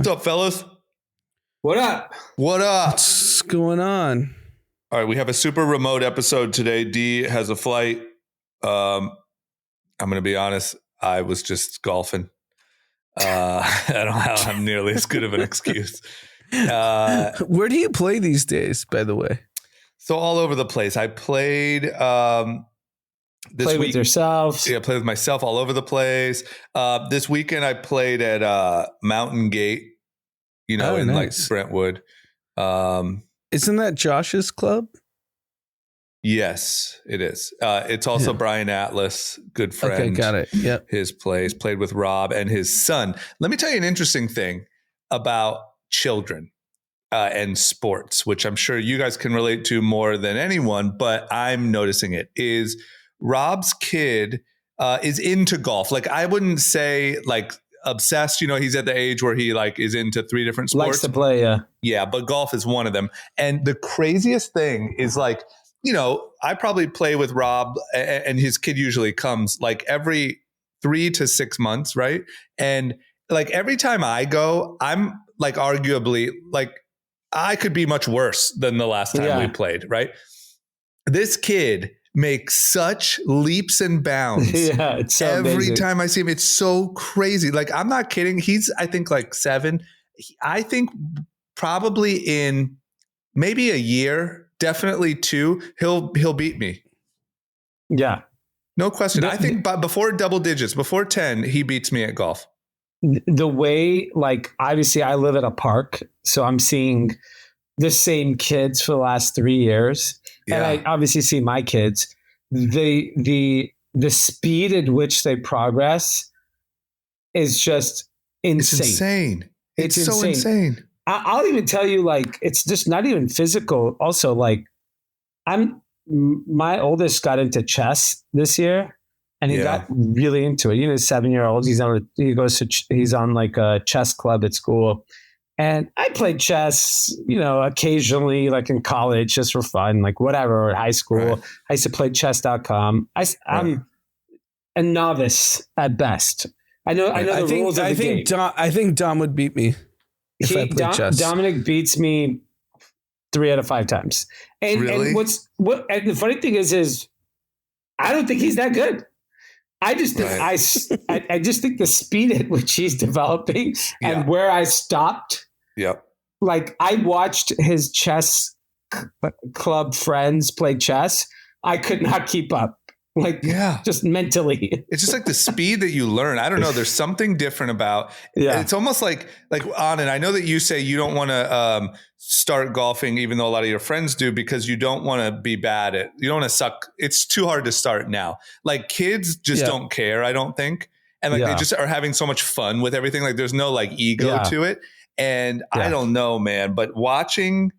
up, fellas? What up? What up? What's going on? All right, we have a super remote episode today. D has a flight. I'm going to be honest. I was just golfing. I don't have nearly as good of an excuse. Where do you play these days, by the way? So all over the place. I played this Play week. with yourself. Yeah, I played with myself all over the place. This weekend I played at Mountain Gate, in nice. like Brentwood. Isn't that Josh's club? Yes, it is. It's also Brian Atlas, good friend. Okay, got it. Yep. His place, played with Rob and his son. Let me tell you an interesting thing about children and sports, which I'm sure you guys can relate to more than anyone, but I'm noticing it, is Rob's kid is into golf. Like, I wouldn't say like obsessed, he's at the age where he like is into 3 different sports. Likes to play, yeah. Yeah, but golf is one of them. And the craziest thing is like, I probably play with Rob and his kid usually comes like every 3 to 6 months, right? And like every time I go, I'm like arguably like I could be much worse than the last time we played, right? This kid makes such leaps and bounds. Yeah, it's so every amazing. time I see him. It's so crazy. Like, I'm not kidding. He's, I think, like 7. I think probably in maybe a year, definitely 2, he'll beat me. Yeah. No question. I think before double digits, before 10, he beats me at golf. The way, like, obviously I live at a park, so I'm seeing the same kids for the last 3 years. Yeah. And I obviously see my kids. The speed at which they progress is just insane. It's insane. It's so insane. insane. I'll even tell you, like, it's just not even physical. Also, like, my oldest got into chess this year, and he got really into it. 7-year-old. He's on like a chess club at school, and I played chess, occasionally, like in college, just for fun, like whatever, or high school. Right. I used to play chess.com. I'm a novice at best. I know the rules of the game. I think Dom would beat me. If I played chess. Dominic beats me 3 out of 5 times. And, really? And the funny thing is I don't think he's that good. I just think I just think the speed at which he's developing and where I stopped. Yep. Like, I watched his chess club friends play chess. I could not keep up. Like, just mentally. It's just like the speed that you learn. I don't know. There's something different about it's almost like Anand, I know that you say you don't want to start golfing, even though a lot of your friends do, because you don't want to be bad at, you don't want to suck. It's too hard to start now. Like, kids just don't care, I don't think. And like they just are having so much fun with everything. Like, there's no like ego to it. And I don't know, man, but watching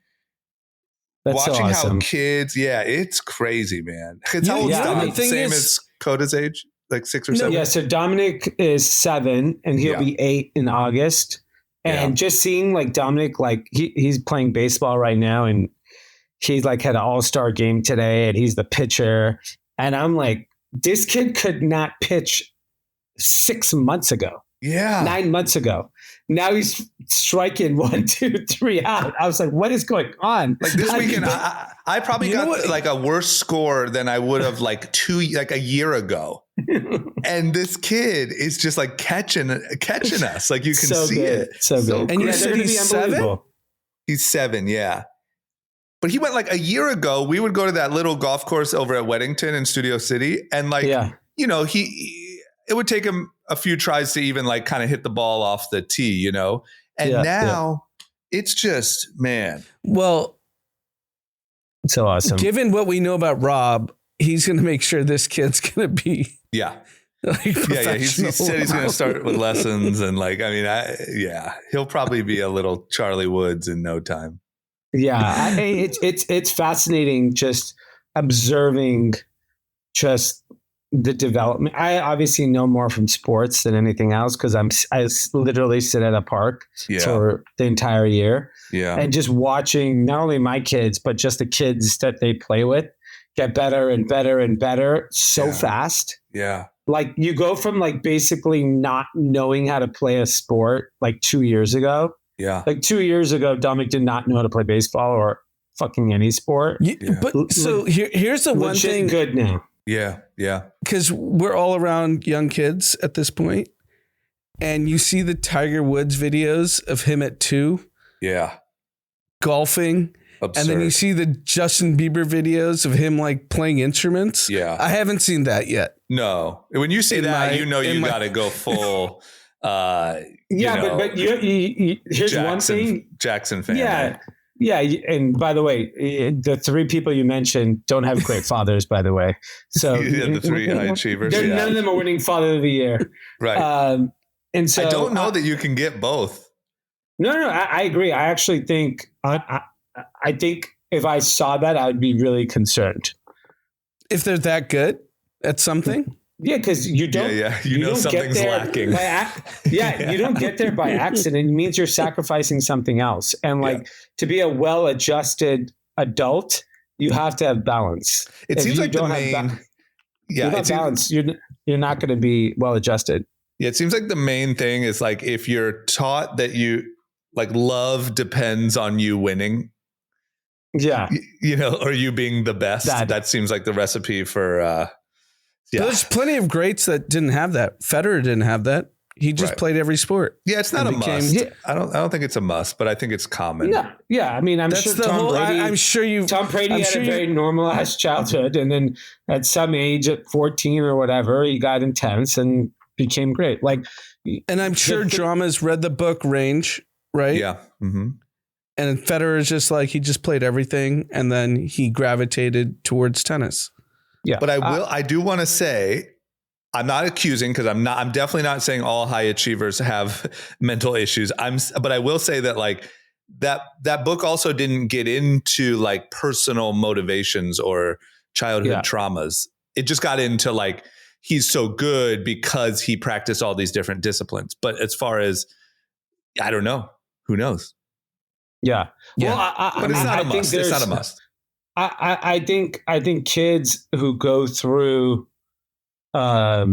how kids, it's crazy, man. It's how old Dominic? Same as Coda's age, like 6 or 7. Yeah, so Dominic is 7 and he'll be 8 in August. And just seeing like Dominic, like he's playing baseball right now, and he's like had an all-star game today, and he's the pitcher. And I'm like, this kid could not pitch 6 months ago. Yeah. 9 months ago. Now he's striking 1, 2, 3 out. I was like, what is going on? Like this weekend, I probably got like a worse score than I would have like a year ago. And this kid is just like catching us. Like, you can see it. So good. And you said he's 7? He's 7. Yeah. But he went like a year ago. We would go to that little golf course over at Weddington in Studio City. And like, it would take him a few tries to even like kind of hit the ball off the tee, and now it's just, man. Well, so awesome. Given what we know about Rob, he's going to make sure this kid's going to be. Yeah. Like He said he's going to start with lessons. And like, I mean, he'll probably be a little Charlie Woods in no time. Yeah. It's fascinating just observing just the development. I obviously know more from sports than anything else, because I literally sit at a park for the entire year. Yeah. And just watching not only my kids, but just the kids that they play with get better and better and better so fast. Yeah. like you go from like basically not knowing how to play a sport like 2 years ago. Yeah. Like 2 years ago, Dominic did not know how to play baseball or fucking any sport. Yeah. But so here's the one thing. Good now. Yeah. Yeah. Because we're all around young kids at this point, and you see the Tiger Woods videos of him at 2. Yeah. Golfing. Absurd. And then you see the Justin Bieber videos of him like playing instruments. Yeah. I haven't seen that yet. No. When you see that, you got to go full. But here's one thing. Jackson fan. Yeah. Yeah. And by the way, the 3 people you mentioned don't have great fathers, by the way. So the 3 high achievers. None of them are winning Father of the Year. Right. And so I don't know that you can get both. No, I agree. I actually think, I think if I saw that, I would be really concerned. If they're that good at something? Yeah, because you don't. Yeah. You know something's lacking. You don't get there by accident. It means you're sacrificing something else. And to be a well-adjusted adult, you have to have balance. It seems like the main. Without balance, you're not going to be well-adjusted. Yeah, it seems like the main thing is like if you're taught that you like love depends on you winning. Yeah. Or you being the best. That seems like the recipe for There's plenty of greats that didn't have that. Federer didn't have that. He just played every sport. Yeah, it's not a must. Yeah. I don't think it's a must, but I think it's common. No. Yeah, I mean, I'm That's sure the Tom whole, Brady. I'm sure you. Tom Brady had a very normalized childhood, and then at some age, at 14 or whatever, he got intense and became great. And I'm sure Drama's read the book Range, right? Yeah. Mm-hmm. And Federer is just like he just played everything, and then he gravitated towards tennis. Yeah, but I do want to say, I'm not accusing because I'm definitely not saying all high achievers have mental issues. But I will say that that book also didn't get into like personal motivations or childhood traumas. It just got into like, he's so good because he practiced all these different disciplines. But as far as, I don't know, who knows? Yeah. Well, but it's not a must. It's not a must. I think kids who go through a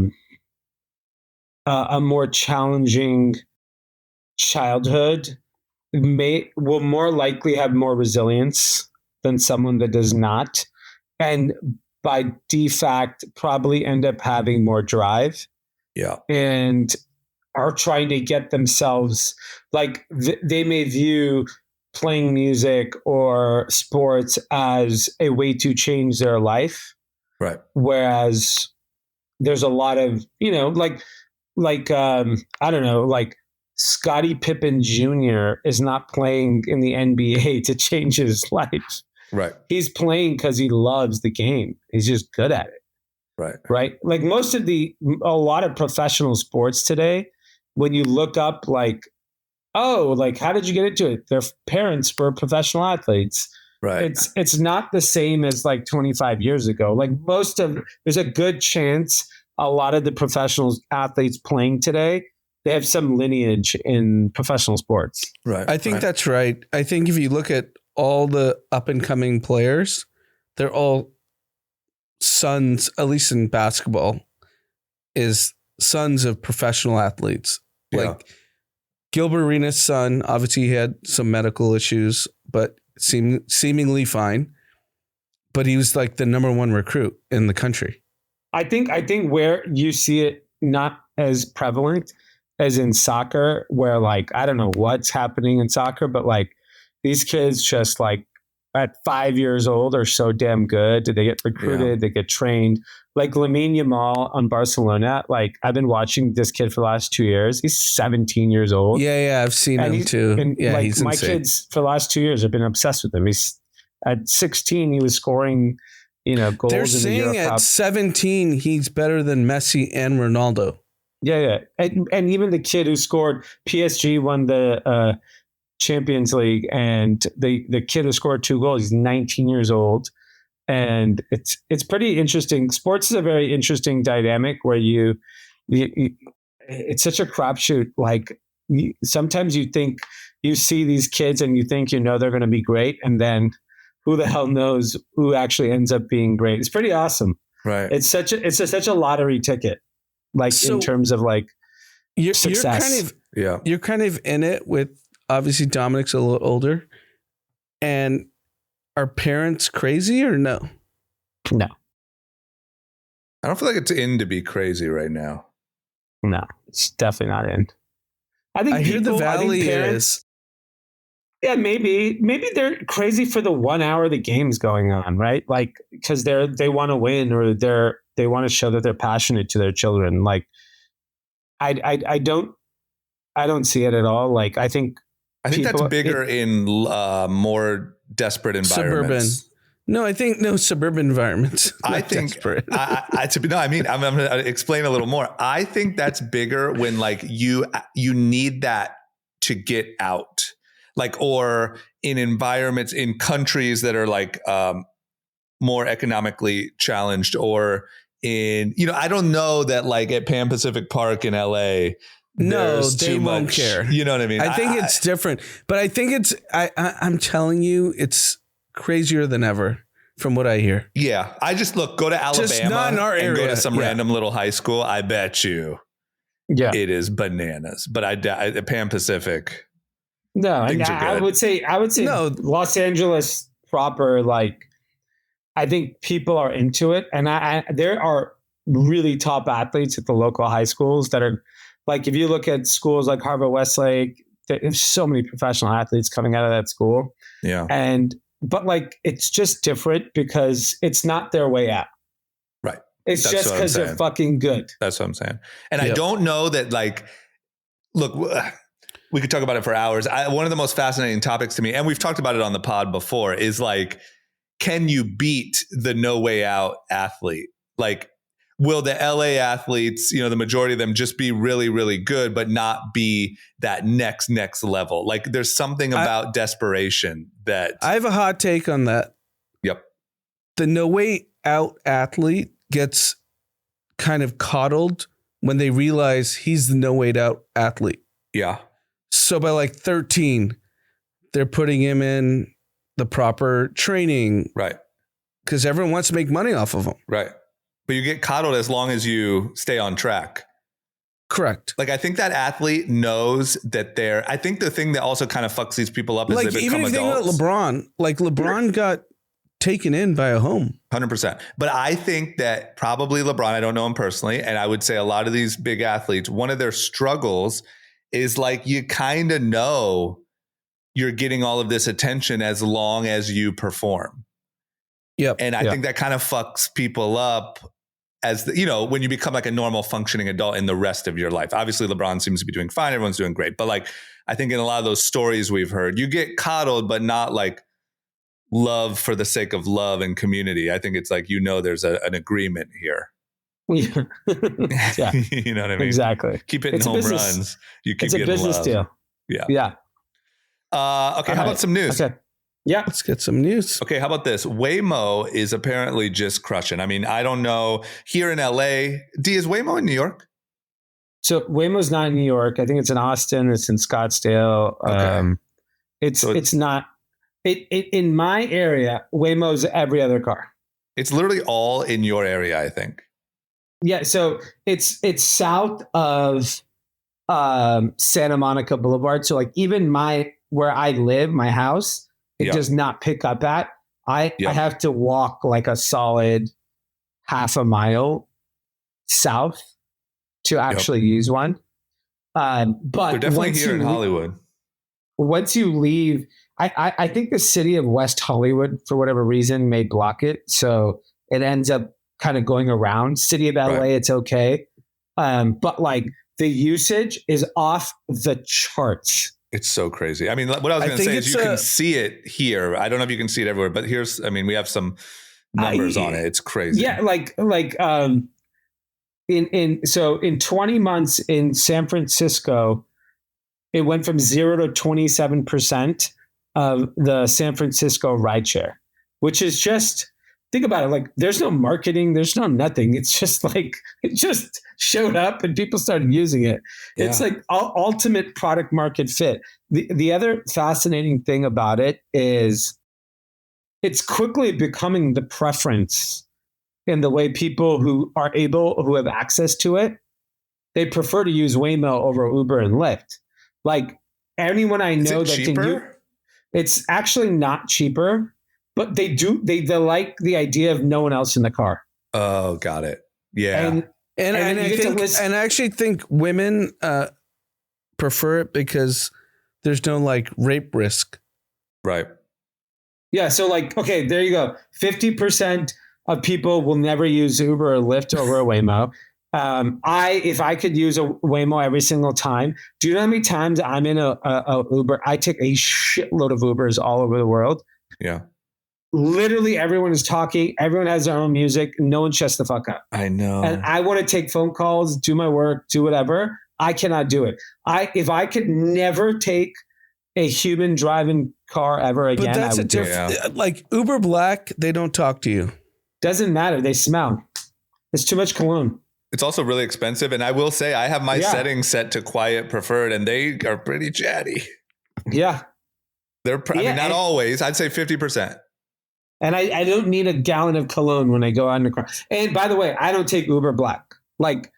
more challenging childhood will more likely have more resilience than someone that does not, and by defact probably end up having more drive. Yeah, and are trying to get themselves they may view playing music or sports as a way to change their life. Right. Whereas there's a lot of, I don't know, like Scottie Pippen Jr. is not playing in the NBA to change his life. Right. He's playing because he loves the game. He's just good at it. Right. Right. Like a lot of professional sports today, when you look up how did you get into it? Their parents were professional athletes. Right. It's not the same as 25 years ago. There's a good chance a lot of the professional athletes playing today, they have some lineage in professional sports. Right. I think that's right. I think if you look at all the up and coming players, they're all sons, at least in basketball, is sons of professional athletes. Yeah. Gilbert Arenas' son, obviously he had some medical issues, but seemingly fine. But he was like the number 1 recruit in the country. I think where you see it not as prevalent as in soccer, where I don't know what's happening in soccer, but these kids just at 5 years old are so damn good. They get recruited, they get trained. Lamine Yamal on Barcelona, I've been watching this kid for the last 2 years. He's 17 years old. Yeah, I've seen him too. And he's my insane. kids for the last 2 years have been obsessed with him. He's at 16, he was scoring, goals. They're in saying the Euro at Cup. 17 he's better than Messi and Ronaldo. Yeah. And even the kid who scored, PSG won the Champions League, and the kid who scored 2 goals, he's 19 years old. And it's pretty interesting. Sports is a very interesting dynamic where it's such a crapshoot. Sometimes you think you see these kids and you think they're going to be great, and then who the hell knows who actually ends up being great. It's pretty awesome. Right. It's such a lottery ticket. like in terms of like success. You're kind of in it with, obviously Dominic's a little older, and are parents crazy or no? No. I don't feel like it's in to be crazy right now. No, it's definitely not in. I hear the Valley is. Yeah, maybe they're crazy for the 1 hour the game's going on, right? Like, because they want to win, or they want to show that they're passionate to their children. Like, I don't see it at all. Like, I think that's bigger in more desperate environments. Suburban. No, I think suburban environments. I think I'm going to explain a little more. I think that's bigger when like you need that to get out, like, or in environments in countries that are like more economically challenged, or in, I don't know that like at Pan Pacific Park in LA. No, they won't care. You know what I mean? I think it's different, but I think I'm telling you, it's crazier than ever from what I hear. Yeah. I just go to Alabama, just not in our area, and go to some random little high school. I bet you it is bananas, but I Pan Pacific. No, I would say no. Los Angeles proper, like, I think people are into it. And there are really top athletes at the local high schools that are, like, if you look at schools like Harvard Westlake, there's so many professional athletes coming out of that school. Yeah. But like, it's just different because it's not their way out. Right. It's just because they're fucking good. That's what I'm saying. And I don't know that, like, look, we could talk about it for hours. One of the most fascinating topics to me, and we've talked about it on the pod before, is like, can you beat the no way out athlete? Like, will the LA athletes, the majority of them, just be really, really good, but not be that next level? Like, there's something about desperation that... I have a hot take on that. Yep. The no way out athlete gets kind of coddled when they realize he's the no way out athlete. Yeah. So by like 13, they're putting him in the proper training. Right. Because everyone wants to make money off of him. Right. But you get coddled as long as you stay on track. Correct. Like, I think that athlete knows that I think the thing that also kind of fucks these people up is like, they become adults. Even if you think about LeBron got taken in by a home. 100%. But I think that probably LeBron, I don't know him personally, and I would say a lot of these big athletes, one of their struggles is like, you kind of know you're getting all of this attention as long as you perform. Yep. And I think that kind of fucks people up as when you become like a normal functioning adult in the rest of your life. Obviously, LeBron seems to be doing fine. Everyone's doing great. But like, I think in a lot of those stories we've heard, you get coddled, but not like love for the sake of love and community. I think it's like, there's an agreement here. Yeah. You know what I mean? Exactly. Keep hitting home runs. You keep getting love. It's a business deal. Yeah. Yeah. Okay. How about some news? Okay. Yeah. Let's get some news. Okay. How about this? Waymo is apparently just crushing. I mean, I don't know. Here in LA, is Waymo in New York? So Waymo's not in New York. I think it's in Austin. It's in Scottsdale. Okay. It's not in my area. Waymo's every other car. It's literally all in your area, I think. Yeah. So it's south of Santa Monica Boulevard. So like, even where I live, my house, it does not pick up at. I have to walk like a solid half a mile south to actually use one. But they're definitely here in Hollywood. Once you leave, I think the city of West Hollywood, for whatever reason, may block it. So it ends up kind of going around. City of LA, it's okay. But like, the usage is off the charts. It's so crazy. I mean, what I was going to say is you can see it here. I don't know if you can see it everywhere, but we have some numbers on it. It's crazy. Yeah. In 20 months in San Francisco, it went from 0 to 27% of the San Francisco rideshare, which is just, think about it. Like, there's no marketing, there's no nothing. It's just like, it just showed up and people started using it. Yeah. It's like ultimate product market fit. The other fascinating thing about it is it's quickly becoming the preference in the way people who have access to it they prefer to use Waymo over Uber and Lyft. Like anyone I know that cheaper? can use, it's actually not cheaper, but they like the idea of no one else in the car. Oh, got it. Yeah. And I actually think women prefer it because there's no like rape risk. Right. Yeah. So like, okay, there you go. 50% of people will never use Uber or Lyft over a Waymo. If I could use a Waymo every single time, do you know how many times I'm in a Uber? I take a shitload of Ubers all over the world. Yeah. Literally everyone is talking. Everyone has their own music. No one shuts the fuck up. I know. And I want to take phone calls, do my work, do whatever. I cannot do it. If I could never take a human driving car ever again, but that's I would a different. Like Uber Black, they don't talk to you. Doesn't matter. They smell. It's too much cologne. It's also really expensive. And I will say I have my settings set to quiet preferred and they are pretty chatty. Yeah. I mean, not always. I'd say 50%. And I don't need a gallon of cologne when I go out in the car. And by the way, I don't take Uber Black. Like,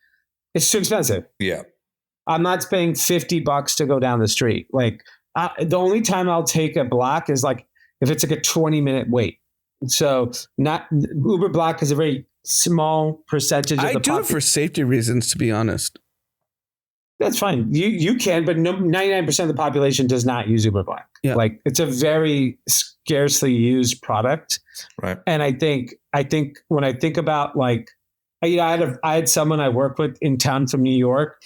it's too expensive. Yeah. I'm not paying $50 to go down the street. Like, the only time I'll take a Black is like if it's like a 20-minute wait. So not Uber Black is a very small percentage of the population. I do it for safety reasons, to be honest. That's fine. You can, but 99% of the population does not use Uber Black. Yeah. Like it's a very scarcely used product. Right. And I think when I think about like, I had someone I work with in town from New York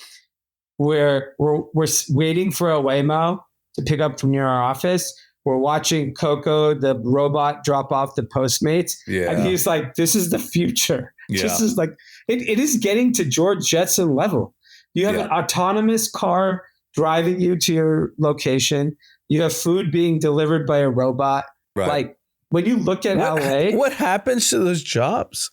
where we're waiting for a Waymo to pick up from near our office. We're watching Coco, the robot, drop off the Postmates. Yeah. And he's like, this is the future. Yeah. This is like, it is getting to George Jetson level. You have an autonomous car driving you to your location. You have food being delivered by a robot. Right. Like when you look at LA. What happens to those jobs?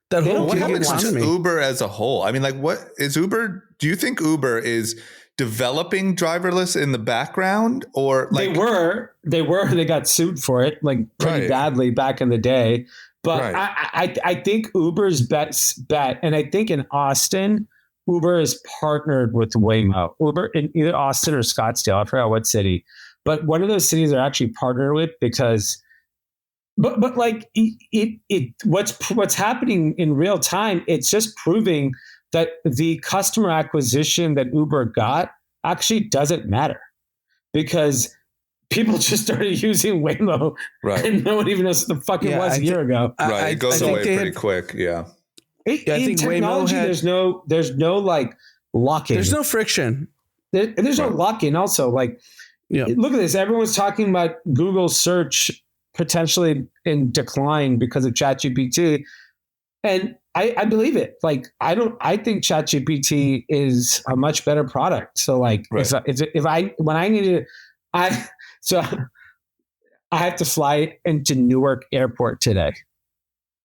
What happens to Uber as a whole? I mean, like what is Uber? Do you think Uber is developing driverless in the background or like they got sued for it like pretty badly back in the day. But I think Uber's best bet, and I think in Austin, Uber is partnered with Waymo. Uber in either Austin or Scottsdale, I forgot what city, but one of those cities are actually partnered with because, but like what's happening in real time, it's just proving that the customer acquisition that Uber got actually doesn't matter because people just started using Waymo and no one even knows what the fuck it was a year ago. Right, it goes away pretty quick. Yeah. I think technology, there's no like lock-in. There's no friction. There's no lock-in. Also, like, look at this. Everyone's talking about Google search potentially in decline because of ChatGPT, and I believe it. Like, I think ChatGPT is a much better product. So, like, I have to fly into Newark Airport today.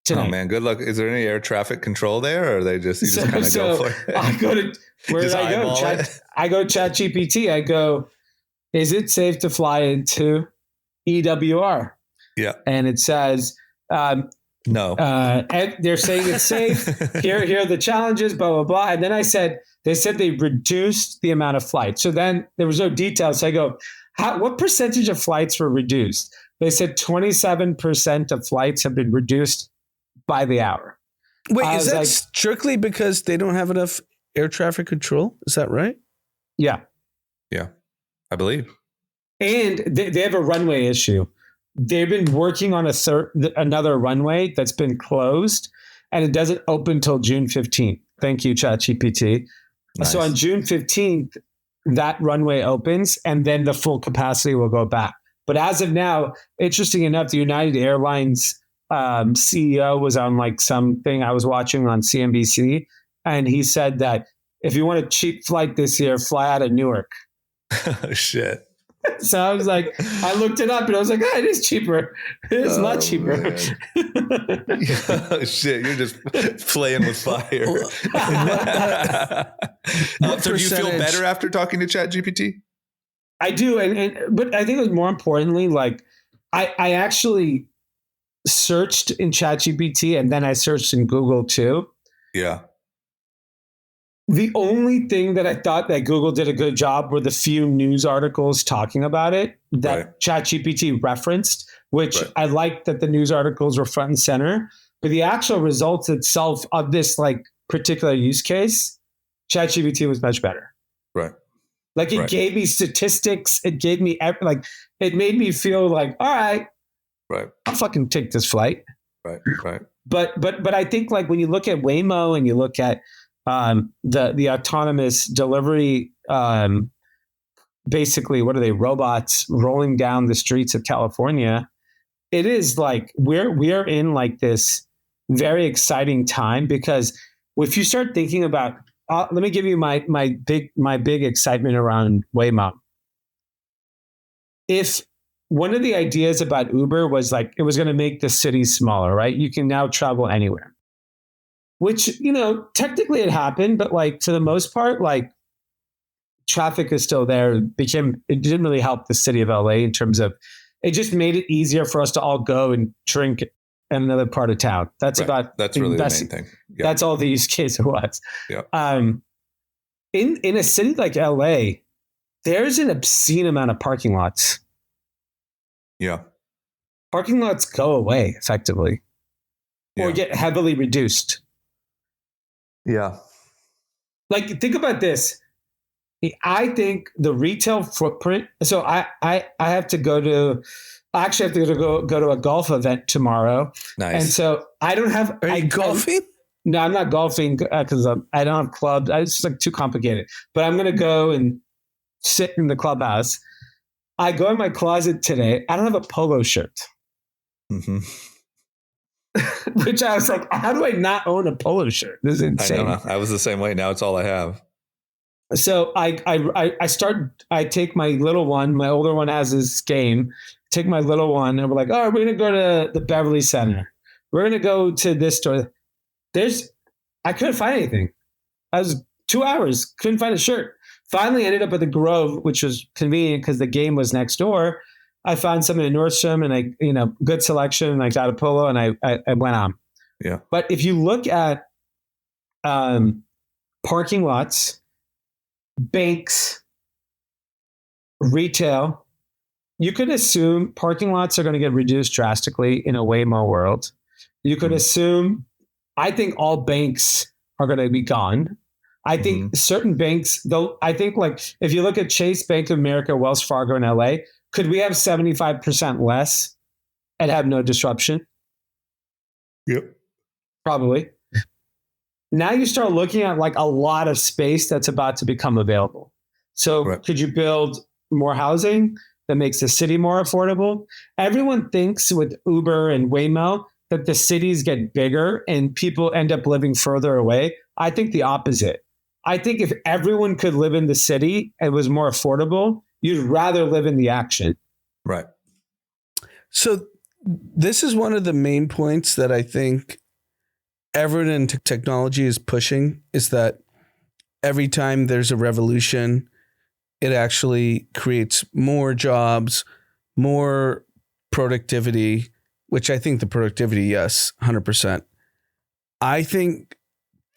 Tonight. Oh man, good luck. Is there any air traffic control there, or are they just kind of go for it? I go to where did I go? I go ChatGPT. I go, is it safe to fly into EWR? Yeah, and it says no. And they're saying it's safe. Here are the challenges. Blah blah blah. And then they said they reduced the amount of flights. So then there was no details. So I go, what percentage of flights were reduced? They said 27% of flights have been reduced by the hour. Wait, is that strictly because they don't have enough air traffic control? Is that right? Yeah. Yeah, I believe. And they have a runway issue. They've been working on another runway that's been closed, and it doesn't open till June 15th. Thank you, ChatGPT. Nice. So on June 15th, that runway opens, and then the full capacity will go back. But as of now, interesting enough, the United Airlines CEO was on like something I was watching on CNBC, and he said that if you want a cheap flight this year, fly out of Newark. Oh, shit. So I was like, I looked it up and I was like, it is cheaper. It's a lot cheaper. Oh, shit, you're just playing with fire. So do you feel better after talking to ChatGPT? I do, but I think it was more importantly, like I actually searched in ChatGPT and then I searched in Google too. Yeah. The only thing that I thought that Google did a good job were the few news articles talking about it that ChatGPT referenced, which I liked that the news articles were front and center. But the actual results itself of this like particular use case, ChatGPT was much better. Right. Like it gave me statistics. It gave me like it made me feel like, all right, I'll fucking take this flight. Right. But I think like when you look at Waymo and you look at the autonomous delivery, basically, what are they? Robots rolling down the streets of California. It is like we are in like this very exciting time because if you start thinking about, let me give you my big excitement around Waymo. If one of the ideas about Uber was like it was going to make the cities smaller, right? You can now travel anywhere. Which, technically it happened, but like for the most part, like traffic is still there. It didn't really help the city of LA in terms of, it just made it easier for us to all go and drink in another part of town. That's really the main thing. Yeah. That's all the use case it was. Yeah. In a city like LA, there's an obscene amount of parking lots. Yeah. Parking lots go away effectively or get heavily reduced. Yeah. Like, think about this. I think the retail footprint. So I have to go to. I actually have to go to a golf event tomorrow. Nice. And so I don't have. Are you golfing? No, I'm not golfing because I don't have clubs. It's just like too complicated. But I'm going to go and sit in the clubhouse. I go in my closet today. I don't have a polo shirt. Mm-hmm. Which I was like, how do I not own a polo shirt? This is insane. I was the same way. Now it's all I have. So I take my little one, my older one has his game, take my little one and we're like, we're going to go to the Beverly Center. We're going to go to this store. I couldn't find anything. I was 2 hours, couldn't find a shirt. Finally ended up at the Grove, which was convenient because the game was next door. I found something in Nordstrom and good selection and I got a polo and I went on. Yeah. But if you look at parking lots, banks, retail, you could assume parking lots are going to get reduced drastically in a Waymo world. You could assume, I think all banks are going to be gone. I think certain banks, though, I think like if you look at Chase, Bank of America, Wells Fargo in LA, could we have 75% less and have no disruption? Yep. Probably. Now you start looking at like a lot of space that's about to become available. So could you build more housing that makes the city more affordable? Everyone thinks with Uber and Waymo that the cities get bigger and people end up living further away. I think the opposite. I think if everyone could live in the city and was more affordable, you'd rather live in the action. Right. So this is one of the main points that I think everyone in technology is pushing, is that every time there's a revolution, it actually creates more jobs, more productivity, which I think the productivity, yes, 100%. I think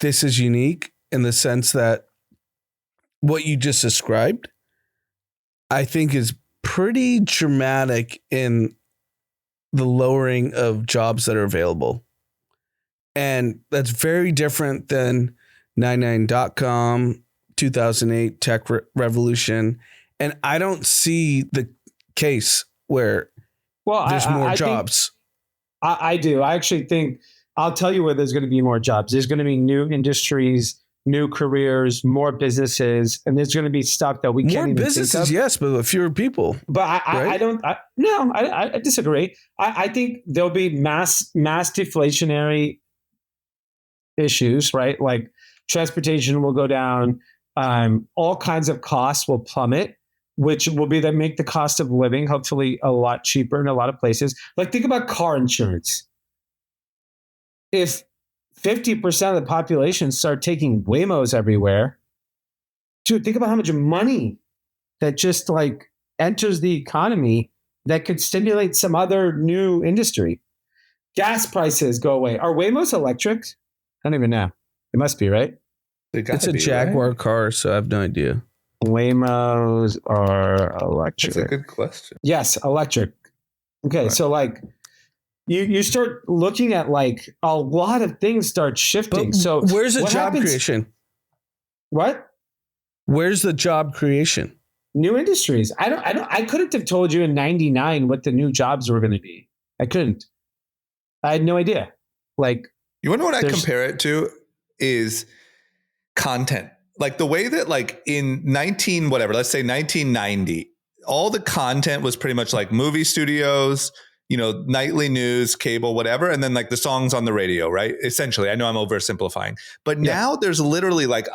this is unique in the sense that what you just described, I think is pretty dramatic in the lowering of jobs that are available. And that's very different than 99.com, 2008 tech revolution. And I don't see the case where there's more jobs. I do. I actually think, I'll tell you where there's going to be more jobs. There's going to be new industries, new careers, more businesses, and there's going to be stuff that we can't even businesses, think of. yes, but with fewer people. But I disagree. I think there'll be mass deflationary issues, right? Like transportation will go down, all kinds of costs will plummet, which will be that make the cost of living hopefully a lot cheaper in a lot of places. Like think about car insurance. If 50% of the population start taking Waymos everywhere, dude, think about how much money that just like enters the economy that could stimulate some other new industry. Gas prices go away. Are Waymos electric? I don't even know. It must be, right? It's a Jaguar car, so I have no idea. Waymos are electric. That's a good question. Yes, electric. Okay, Right. so like you start looking at like a lot of things start shifting. But so where's the what job happens- creation? What? Where's the job creation? New industries. I couldn't have told you in 99 what the new jobs were going to be. I couldn't. I had no idea. Like, you want to know what I compare it to is content. Like the way that like in let's say 1990, all the content was pretty much like movie studios, nightly news, cable, whatever. And then like the songs on the radio, right? Essentially, I know I'm oversimplifying, but now there's literally like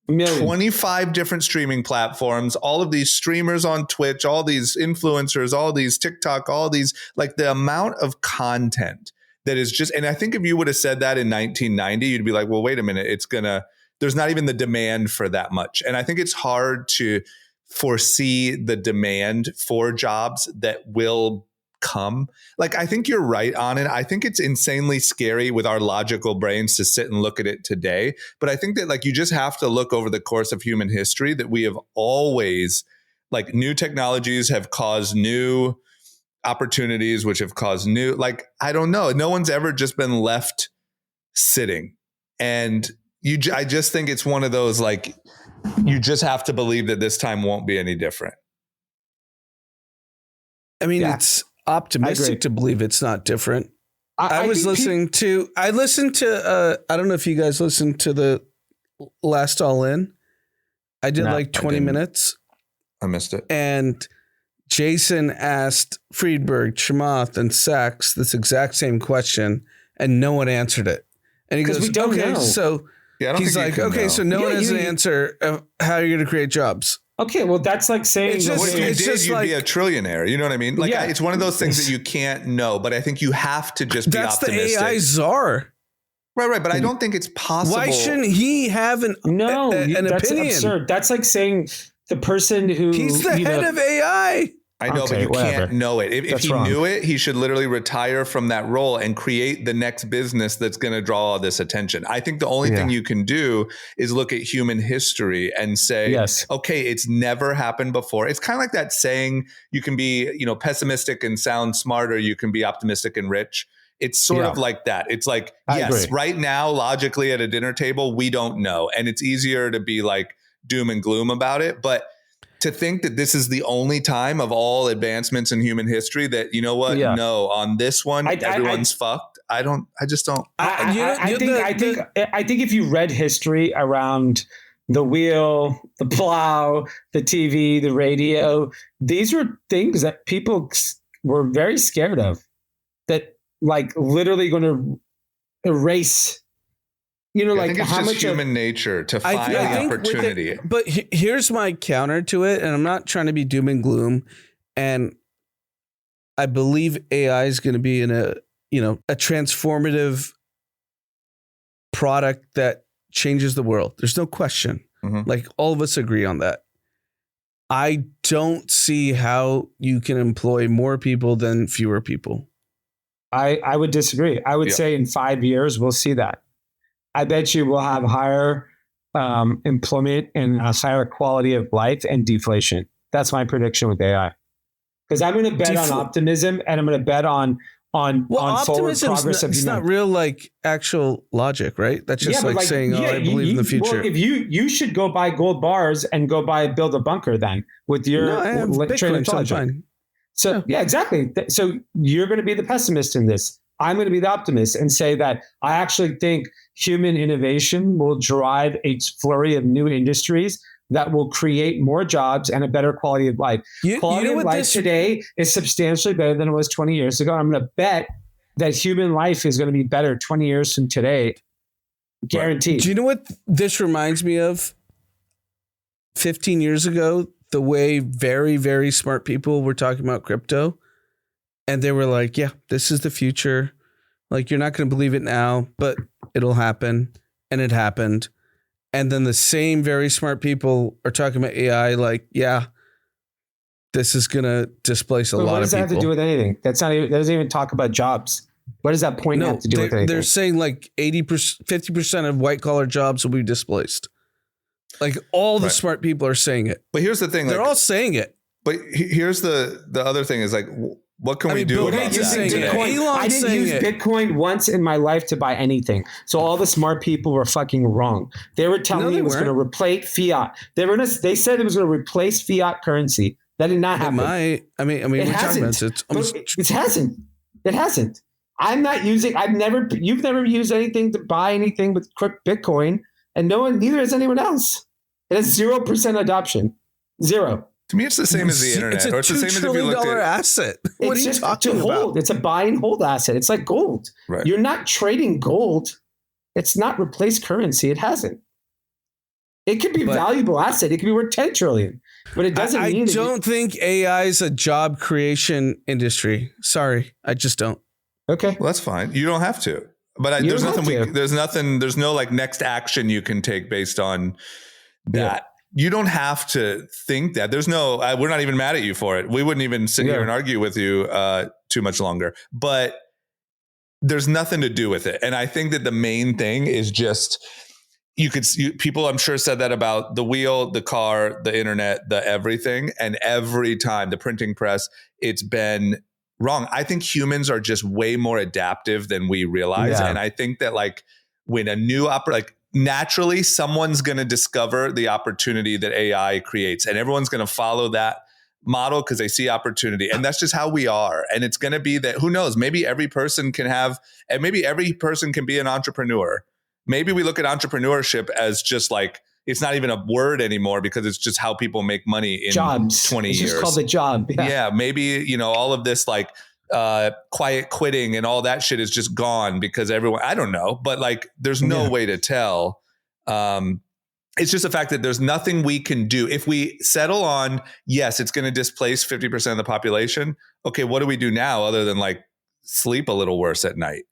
25 different streaming platforms, all of these streamers on Twitch, all these influencers, all these TikTok, all these, like the amount of content that is just, and I think if you would have said that in 1990, you'd be like, well, wait a minute, there's not even the demand for that much. And I think it's hard to foresee the demand for jobs that will come. Like, I think you're right on it. I think it's insanely scary with our logical brains to sit and look at it today. But I think that like, you just have to look over the course of human history that we have always, like, new technologies have caused new opportunities, which have caused new, like, I don't know. No one's ever just been left sitting. And I just think it's one of those, like, you just have to believe that this time won't be any different. I mean, it's optimistic to believe it's not different. I listened to, I don't know if you guys listened to the last All In. I did like 20 minutes. I missed it. And Jason asked Friedberg, Chamath, and Sachs this exact same question, and no one answered it. And he goes, we don't know. So he's like, okay, so no one has an answer of how you're going to create jobs. Okay, well, that's like saying you'd be a trillionaire. You know what I mean? Like, it's one of those things that you can't know, but I think you have to just be optimistic. That's the AI czar. Right. But I don't think it's possible. Why shouldn't he have an opinion? That's absurd. That's like saying the person who... He's the head of AI. I know, but you can't know it. If he knew it, he should literally retire from that role and create the next business that's going to draw all this attention. I think the only thing you can do is look at human history and say, okay, it's never happened before. It's kind of like that saying, you can be, pessimistic and sound smart, or you can be optimistic and rich. It's sort of like that. It's like, yes, right now, logically at a dinner table, we don't know. And it's easier to be like doom and gloom about it. But to think that this is the only time of all advancements in human history that, no, on this one, everyone's fucked. I just don't. I think if you read history around the wheel, the plow, the TV, the radio, these were things that people were very scared of, that like literally going to erase. I think it's how much human nature to find the opportunity. But here's my counter to it, and I'm not trying to be doom and gloom. And I believe AI is going to be in a transformative product that changes the world. There's no question. Mm-hmm. Like, all of us agree on that. I don't see how you can employ more people than fewer people. I would disagree. I would say in 5 years, we'll see that. I bet you we'll have higher employment and a higher quality of life and deflation. That's my prediction with AI. Because I'm going to bet on optimism, and I'm going to bet on forward progress of humanity. It's not real, like, actual logic, right? That's just like saying, I believe in the future. Well, if you should go buy gold bars and go build a bunker then with your train of logic. So exactly. So you're going to be the pessimist in this. I'm going to be the optimist and say that I actually think human innovation will drive a flurry of new industries that will create more jobs and a better quality of life. Quality of life today is substantially better than it was 20 years ago. I'm going to bet that human life is going to be better 20 years from today. Guaranteed. Do you know what this reminds me of? 15 years ago, the way very, very smart people were talking about crypto. And they were like, yeah, this is the future. Like, you're not going to believe it now, but it'll happen. And it happened. And then the same very smart people are talking about AI like, yeah, this is going to displace a lot of people. What does that have to do with anything? That doesn't even talk about jobs. What does that point have to do with anything? They're saying like 80%, 50% of white collar jobs will be displaced. Like all the smart people are saying it. But here's the thing. They're all saying it. But here's the other thing is like, what can we do about that? I didn't use Bitcoin once in my life to buy anything. So all the smart people were fucking wrong. They were telling me it was going to replace fiat. They said it was going to replace fiat currency. That did not happen. I mean, we're talking about it hasn't. It hasn't. I'm not using. You've never used anything to buy anything with Bitcoin, and neither has anyone else. It has 0% adoption. Zero. To me, it's the same as the internet. It's a $2 trillion asset. What are you talking about? It's a buy and hold asset. It's like gold. Right. You're not trading gold. It's not replaced currency. It hasn't. It could be a valuable asset. It could be worth 10 trillion, but it doesn't mean. I don't think AI is a job creation industry. Sorry, I just don't. Okay, well, that's fine. You don't have to. But there's no like next action you can take based on that. Yeah. You don't have to think that. There's no. We're not even mad at you for it. We wouldn't even sit here and argue with you too much longer. But there's nothing to do with it. And I think that the main thing is just. People I'm sure said that about the wheel, the car, the internet, the everything. And every time the printing press, it's been wrong. I think humans are just way more adaptive than we realize. Yeah. And I think that like when a new naturally someone's going to discover the opportunity that AI creates and everyone's going to follow that model because they see opportunity. And that's just how we are. And it's going to be that, who knows, maybe every person can be an entrepreneur. Maybe we look at entrepreneurship as just like, it's not even a word anymore because it's just how people make money in jobs. 20 years. It's just called a job. Yeah. Maybe, all of this like quiet quitting and all that shit is just gone because everyone, I don't know, but like, there's no way to tell. It's just the fact that there's nothing we can do. If we settle on, yes, it's going to displace 50% of the population. Okay. What do we do now other than like sleep a little worse at night?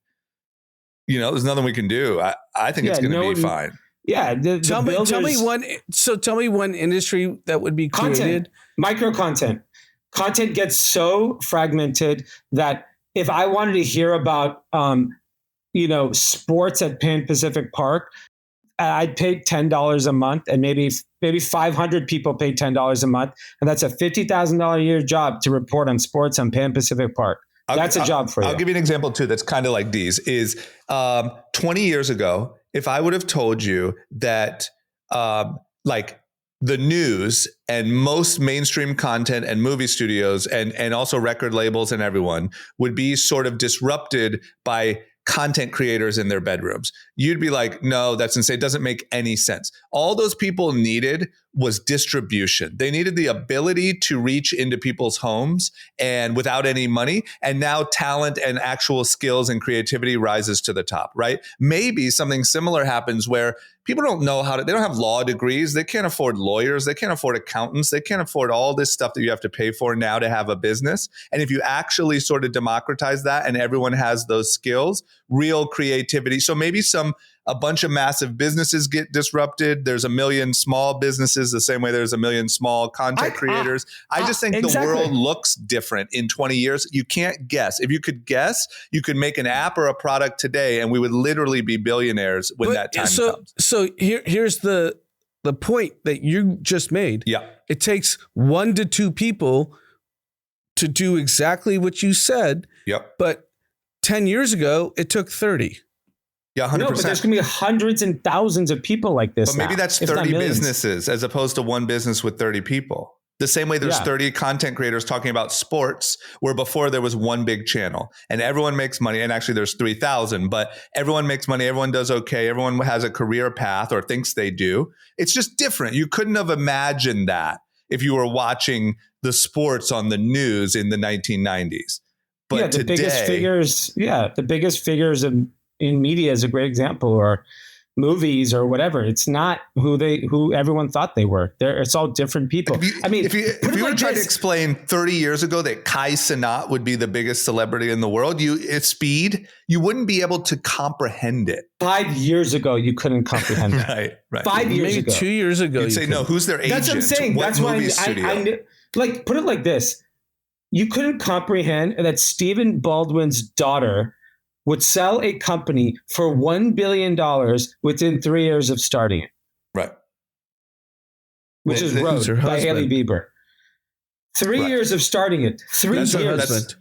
There's nothing we can do. I think it's going to be fine. Yeah. Tell me one industry that would be created. Micro content. Content gets so fragmented that if I wanted to hear about, sports at Pan Pacific Park, I'd pay $10 a month, and maybe 500 people pay $10 a month, and that's a $50,000 a year job to report on sports on Pan Pacific Park. That's a job for you. I'll give you an example too. That's kind of like these is 20 years ago. If I would have told you that like the news and most mainstream content and movie studios and also record labels and everyone would be sort of disrupted by content creators in their bedrooms, you'd be like, no, that's insane. It doesn't make any sense. All those people needed was distribution. They needed the ability to reach into people's homes and without any money. And now talent and actual skills and creativity rises to the top, right? Maybe something similar happens where people don't know they don't have law degrees. They can't afford lawyers. They can't afford accountants. They can't afford all this stuff that you have to pay for now to have a business. And if you actually sort of democratize that and everyone has those skills, real creativity. So maybe a bunch of massive businesses get disrupted. There's a million small businesses the same way there's a million small content creators. I just think the world looks different in 20 years. You can't guess. If you could guess, you could make an app or a product today and we would literally be billionaires when that time comes. So here's the point that you just made. Yeah. It takes 1 to 2 people to do exactly what you said. Yep. But 10 years ago, it took 30. Yeah, 100%. No, but there's going to be hundreds and thousands of people like this. But maybe that's 30 businesses as opposed to one business with 30 people. The same way there's 30 content creators talking about sports, where before there was one big channel and everyone makes money. And actually there's 3,000, but everyone makes money. Everyone does okay. Everyone has a career path or thinks they do. It's just different. You couldn't have imagined that if you were watching the sports on the news in the 1990s. But the biggest figures in media is a great example, or movies or whatever. It's not who everyone thought they were. It's all different people. If you were trying to explain 30 years ago that Kai Cenat would be the biggest celebrity in the world, at speed, you wouldn't be able to comprehend it. 5 years ago, you couldn't comprehend it. Right. 5 years ago. 2 years ago. You'd say, no, who's their agent? That's what I'm saying. What That's why I knew, like, put it like this. You couldn't comprehend that Stephen Baldwin's daughter would sell a company for $1 billion within 3 years of starting it, Right. which is Who's Road her by Hailey husband? Bieber. 3 Right. years of starting it. 3 That's her years. husband.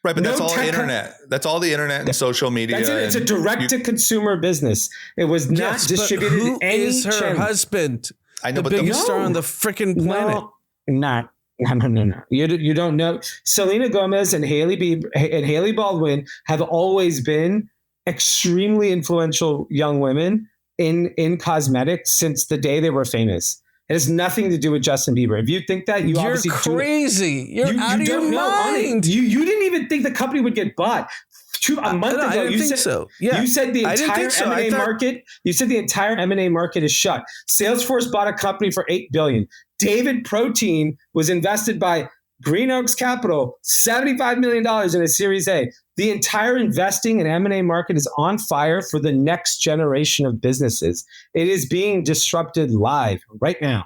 Right, but No that's all tech- internet. That's all the internet and social media. That's it. It's a and direct-to-consumer business. It was not Yes, but distributed who in any is her channel. husband? I know, The but biggest No. star on the freaking planet. No. You don't know. Selena Gomez and Hailey Bieber and Hailey Baldwin have always been extremely influential young women in cosmetics since the day they were famous. It has nothing to do with Justin Bieber. If you think that, you You're obviously crazy. You're out of your mind. You didn't even think the company would get bought. A month No, ago, I didn't you think said so. Yeah. you said the I didn't entire think so. I M&A thought- market. You said the entire M&A market is shut. Salesforce bought a company for $8 billion. David Protein was invested by Green Oaks Capital, $75 million in a Series A. The entire investing and M&A market is on fire for the next generation of businesses. It is being disrupted live right now.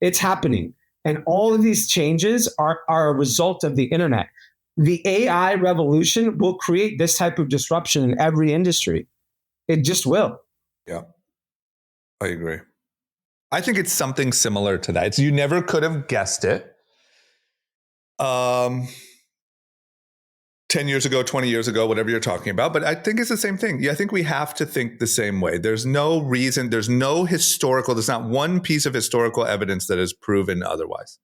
It's happening. And all of these changes are a result of the internet. The AI revolution will create this type of disruption in every industry. It just will. Yeah, I agree. I think it's something similar to that. You never could have guessed it. 10 years ago, 20 years ago, whatever you're talking about. But I think it's the same thing. Yeah, I think we have to think the same way. There's no reason, there's not one piece of historical evidence that has proven otherwise.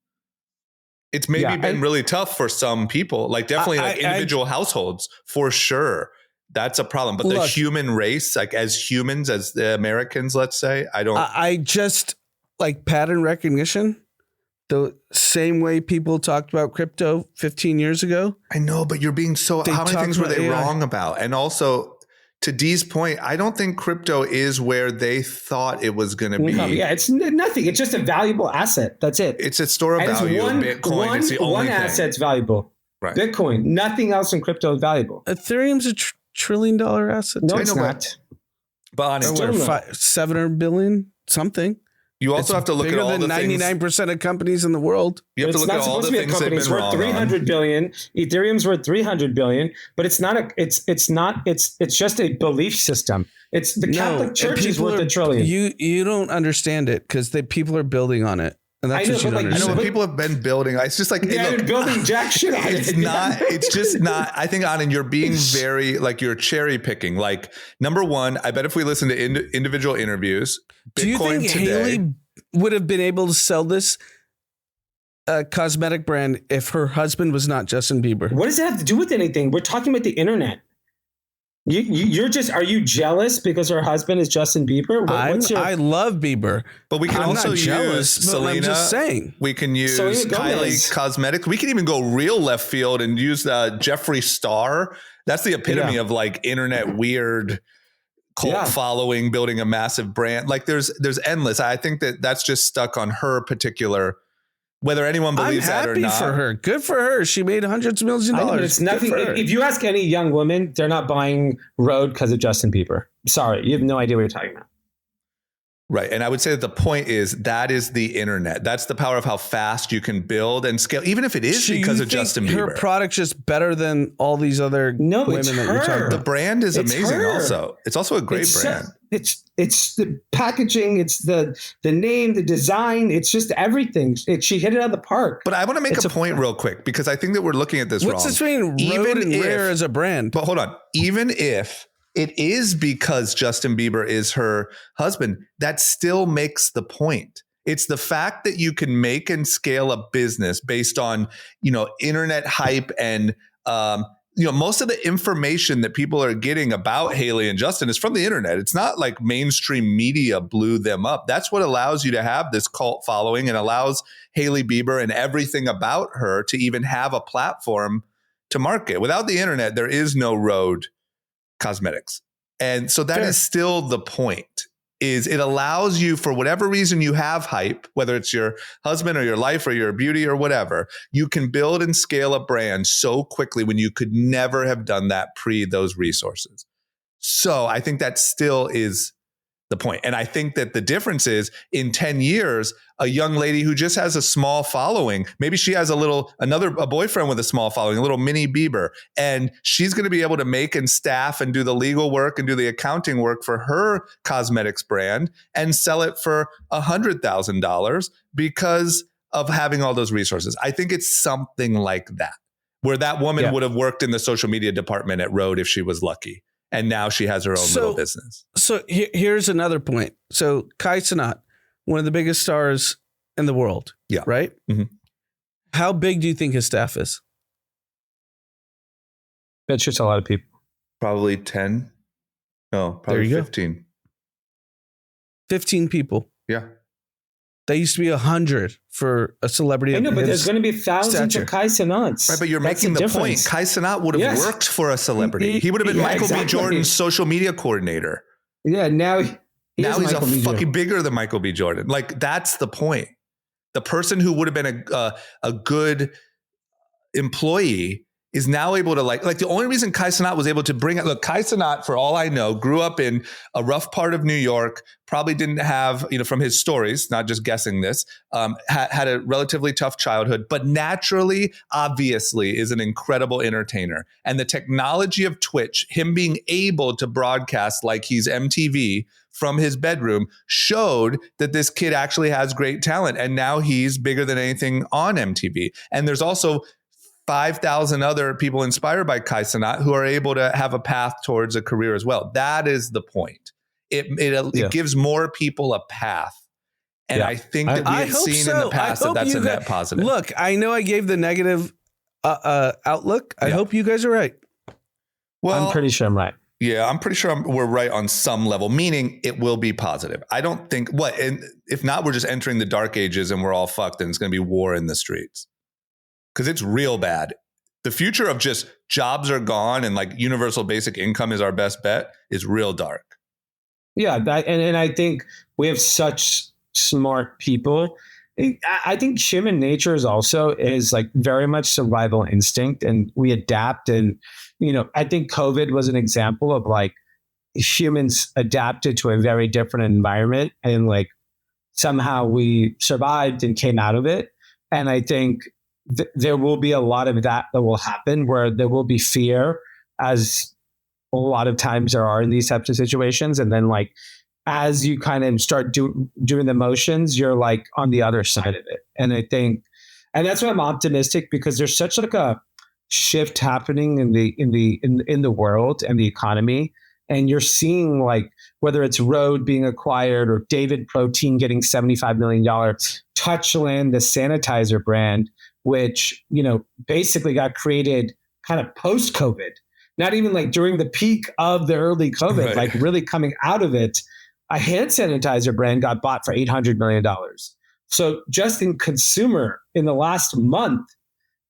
It's maybe been really tough for some people, like definitely individual households, for sure. That's a problem. But the human race, like as humans, as the Americans, let's say, I just like pattern recognition. The same way people talked about crypto 15 years ago. I know, but you're being how many things were they wrong about? And also, to Dee's point, I don't think crypto is where they thought it was going to be. No, yeah, it's nothing. It's just a valuable asset. That's it. It's a store of value. Bitcoin is the only one thing. asset's valuable. Right. Bitcoin. Nothing else in crypto is valuable. Ethereum's a $1 trillion asset. No, too. it's not. But honestly, 700 billion something. You also have to look at all the 99% of companies in the world. You have to look at all the things they've been wrong on. $300 billion. Ethereum's worth $300 billion, but it's just a belief system. It's the Catholic Church is worth $1 trillion. You don't understand it because people are building on it. And that's what you don't understand. I know, but people have been building. It's just like, they're building jack shit on it. It's just not. I think, Anand, you're being very, like, you're cherry picking. Like, number one, I bet if we listen to individual interviews, Bitcoin do you think today, Hailey would have been able to sell this cosmetic brand if her husband was not Justin Bieber? What does that have to do with anything? We're talking about the internet. Are you jealous because her husband is Justin Bieber? I love Bieber, but we can also use Selena. I'm just saying. We can use Kylie Cosmetics. We can even go real left field and use Jeffree Star. That's the epitome of like internet weird cult following, building a massive brand. Like there's endless. I think that's just stuck on her particular. Whether anyone believes that or not. I'm happy for her. Good for her. She made hundreds of millions of dollars. It's nothing. If you ask any young woman, they're not buying Rode because of Justin Bieber. Sorry, you have no idea what you're talking about. Right. And I would say that the point is that is the internet. That's the power of how fast you can build and scale, even if it is because of Justin Bieber. Her product's just better than all these other women that you're talking about. The brand is amazing also. It's also a great brand. It's the packaging, it's the name, the design, it's just everything. She hit it out of the park. But I want to make a point real quick because I think that we're looking at this wrong. What's between Rode and Rare as a brand? But hold on. Even if it is because Justin Bieber is her husband, that still makes the point. It's the fact that you can make and scale a business based on, internet hype and, most of the information that people are getting about Hailey and Justin is from the internet. It's not like mainstream media blew them up. That's what allows you to have this cult following and allows Hailey Bieber and everything about her to even have a platform to market. Without the internet, there is no Rode Cosmetics. And so that is still the point, is it allows you, for whatever reason you have hype, whether it's your husband or your life or your beauty or whatever, you can build and scale a brand so quickly when you could never have done that pre those resources. So I think that still is the point. And I think that the difference is in 10 years, a young lady who just has a small following, maybe she has a boyfriend with a small following, a little mini Bieber, and she's going to be able to make and staff and do the legal work and do the accounting work for her cosmetics brand and sell it for $100,000 because of having all those resources. I think it's something like that, where that woman would have worked in the social media department at Rode if she was lucky. And now she has her own little business. So here's another point. So Kai Cenat, one of the biggest stars in the world. Yeah. Right? Mm-hmm. How big do you think his staff is? That's just a lot of people. Probably 10. No, probably 15. 15 people. Yeah. That used to be 100 for a celebrity. I know, but there's going to be thousands of Kai Cenats. Right, but you're making the point. Kai Cenat would have worked for a celebrity. He would have been Michael B. Jordan's social media coordinator. Yeah, now he's fucking bigger than Michael B. Jordan. Like, that's the point. The person who would have been a good employee is now able to like the only reason Kai Cenat was able to bring it. Look, Kai Cenat, for all I know, grew up in a rough part of New York, probably didn't have, from his stories, not just guessing this, had a relatively tough childhood, but naturally, obviously, is an incredible entertainer. And the technology of Twitch, him being able to broadcast like he's MTV from his bedroom, showed that this kid actually has great talent. And now he's bigger than anything on MTV. And there's also 5,000 other people inspired by Kai Cenat who are able to have a path towards a career as well. That is the point. It gives more people a path. And I think that we have seen in the past that's a net positive. Look, I know I gave the negative outlook. I hope you guys are right. Well, I'm pretty sure I'm right. Yeah, I'm pretty sure we're right on some level, meaning it will be positive. I don't think and if not, we're just entering the dark ages and we're all fucked and it's going to be war in the streets. Because it's real bad. The future of just jobs are gone and like universal basic income is our best bet is real dark. Yeah, and I think we have such smart people. I think human nature is like very much survival instinct, and we adapt. And I think COVID was an example of like humans adapted to a very different environment, and like somehow we survived and came out of it. And I think there will be a lot of that will happen, where there will be fear, as a lot of times there are in these types of situations. And then like, as you kind of start doing the motions, you're like on the other side of it. And I think, and that's why I'm optimistic, because there's such like a shift happening in the world and the economy. And you're seeing like, whether it's Rode being acquired or David Protein getting $75 million, Touchland, the sanitizer brand, which, basically got created kind of post-COVID, not even like during the peak of the early COVID, right. Like really coming out of it. A hand sanitizer brand got bought for $800 million. So just in consumer, in the last month,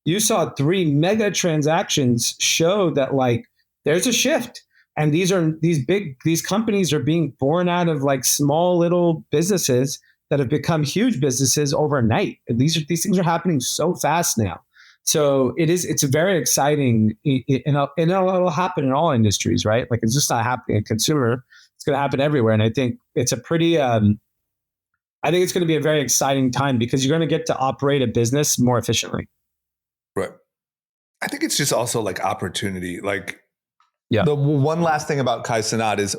you saw 3 mega transactions show that like there's a shift. And these companies are being born out of like small little businesses that have become huge businesses overnight. And these things are happening so fast now. So it's very exciting, and it'll happen in all industries, right? Like it's just not happening in consumer; it's going to happen everywhere. And I think it's it's going to be a very exciting time, because you're going to get to operate a business more efficiently. Right. I think it's just also like opportunity, like. Yeah. The one last thing about Kai Cenat is,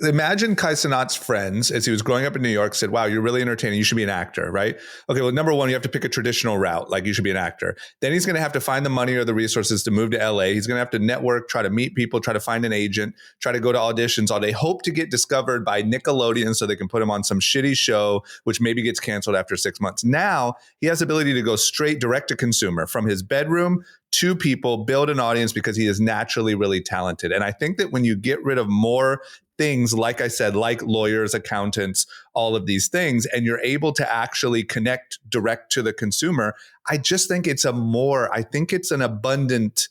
imagine Kai Cenat's friends, as he was growing up in New York, said, wow, you're really entertaining. You should be an actor, right? Okay, well, number one, you have to pick a traditional route. Like, you should be an actor. Then he's going to have to find the money or the resources to move to LA. He's going to have to network, try to meet people, try to find an agent, try to go to auditions all day, hope to get discovered by Nickelodeon so they can put him on some shitty show, which maybe gets canceled after 6 months. Now he has the ability to go straight direct to consumer from his bedroom to people, build an audience, because he is naturally really talented. And I think that when you get rid of more things, like I said, like lawyers, accountants, all of these things, and you're able to actually connect direct to the consumer, I just think it's an abundant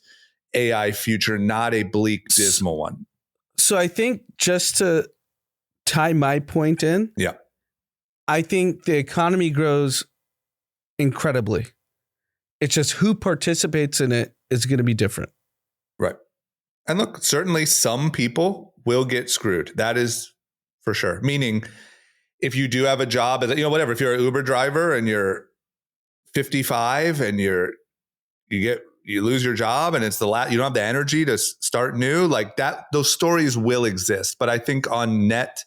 AI future, not a bleak, dismal one. So I think, just to tie my point in, I think the economy grows incredibly. It's just who participates in it is going to be different. Right. And look, certainly some people will get screwed. That is for sure. Meaning, if you do have a job, whatever, if you're an Uber driver and you're 55 and you lose your job and it's you don't have the energy to start new, like that, those stories will exist. But I think on net,